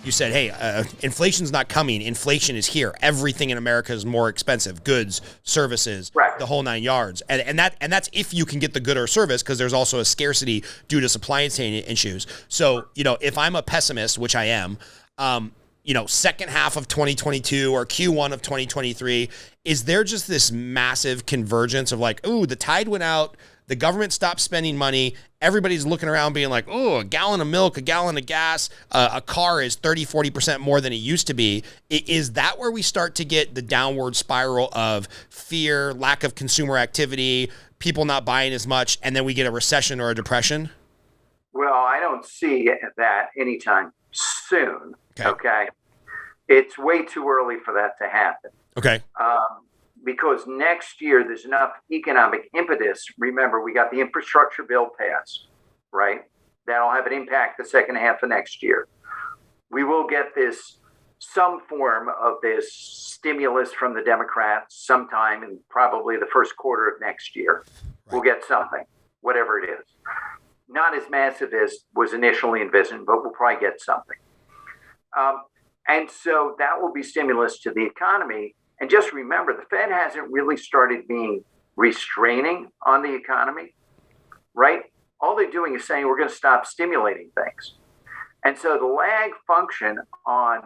you said, hey, inflation's not coming. Inflation is here. Everything in America is more expensive. Goods, services, right. The whole 9 yards. And that's if you can get the good or service, because there's also a scarcity due to supply chain issues. So, if I'm a pessimist, which I am, second half of 2022 or Q1 of 2023, is there just this massive convergence of like, ooh, the tide went out, the government stopped spending money, everybody's looking around being like, oh, a gallon of milk, a gallon of gas, a car is 30-40% more than it used to be. Is that where we start to get the downward spiral of fear, lack of consumer activity, people not buying as much, and then we get a recession or a depression? Well, I don't see that anytime soon. Okay. It's way too early for that to happen. Okay. Because next year there's enough economic impetus. Remember, we got the infrastructure bill passed, right? That'll have an impact the second half of next year. We will get some form of this stimulus from the Democrats sometime in probably the first quarter of next year. Right. We'll get something, whatever it is. Not as massive as was initially envisioned, but we'll probably get something. And so that will be stimulus to the economy. And just remember, the Fed hasn't really started being restraining on the economy, right? All they're doing is saying we're going to stop stimulating things. And so the lag function on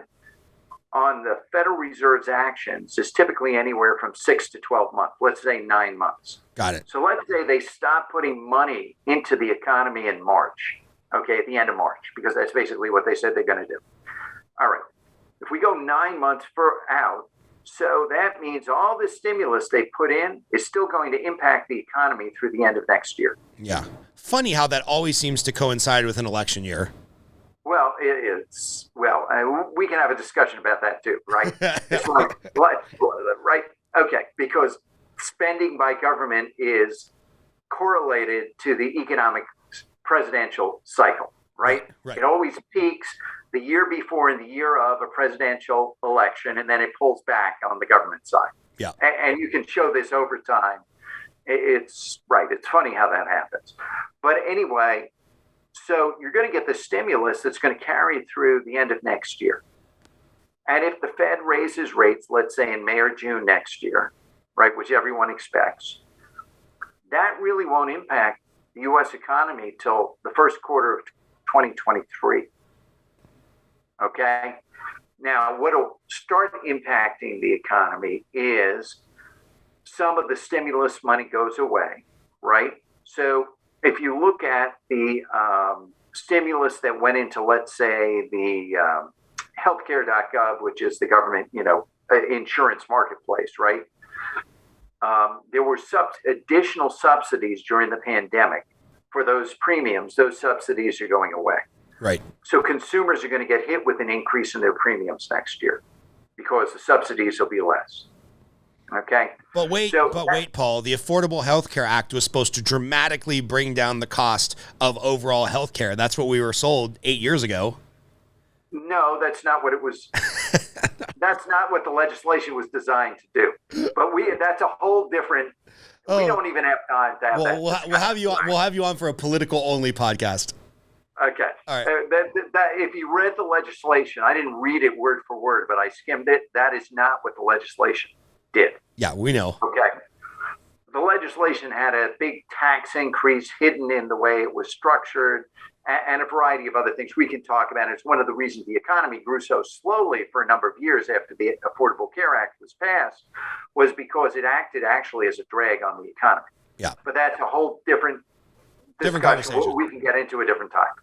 the Federal Reserve's actions is typically anywhere from 6 to 12 months, let's say 9 months. Got it. So let's say they stop putting money into the economy in March, okay, at the end of March, because that's basically what they said they're going to do. All right. If we go 9 months out, so that means all the stimulus they put in is still going to impact the economy through the end of next year. Yeah. Funny how that always seems to coincide with an election year. Well, we can have a discussion about that too, right? It's right? Okay, because spending by government is correlated to the economic presidential cycle, right? Right. It always peaks the year before and the year of a presidential election, and then it pulls back on the government side. Yeah. And you can show this over time. It's right. It's funny how that happens. But anyway, so you're going to get the stimulus that's going to carry through the end of next year. And if the Fed raises rates, let's say in May or June next year, right, which everyone expects, that really won't impact the U.S. economy till the first quarter of 2023. Okay? Now, what will start impacting the economy is some of the stimulus money goes away, right? So if you look at the stimulus that went into, let's say, the healthcare.gov, which is the government, insurance marketplace, right? There were additional subsidies during the pandemic for those premiums. Those subsidies are going away. Right. So consumers are going to get hit with an increase in their premiums next year because the subsidies will be less. Okay. But wait, Paul, the Affordable Health Care Act was supposed to dramatically bring down the cost of overall health care. That's what we were sold 8 years ago. No, that's not what it was. That's not what the legislation was designed to do. But that's a whole different. We don't even have time to have that. We'll have you on. We'll have you on for a political only podcast. Okay. All right. If you read the legislation, I didn't read it word for word, but I skimmed it. That is not what the legislation did. Yeah, we know. Okay. The legislation had a big tax increase hidden in the way it was structured and a variety of other things we can talk about. It's one of the reasons the economy grew so slowly for a number of years after the Affordable Care Act was passed, was because it acted actually as a drag on the economy. Yeah. But that's a whole different discussion. conversation. We can get into a different time.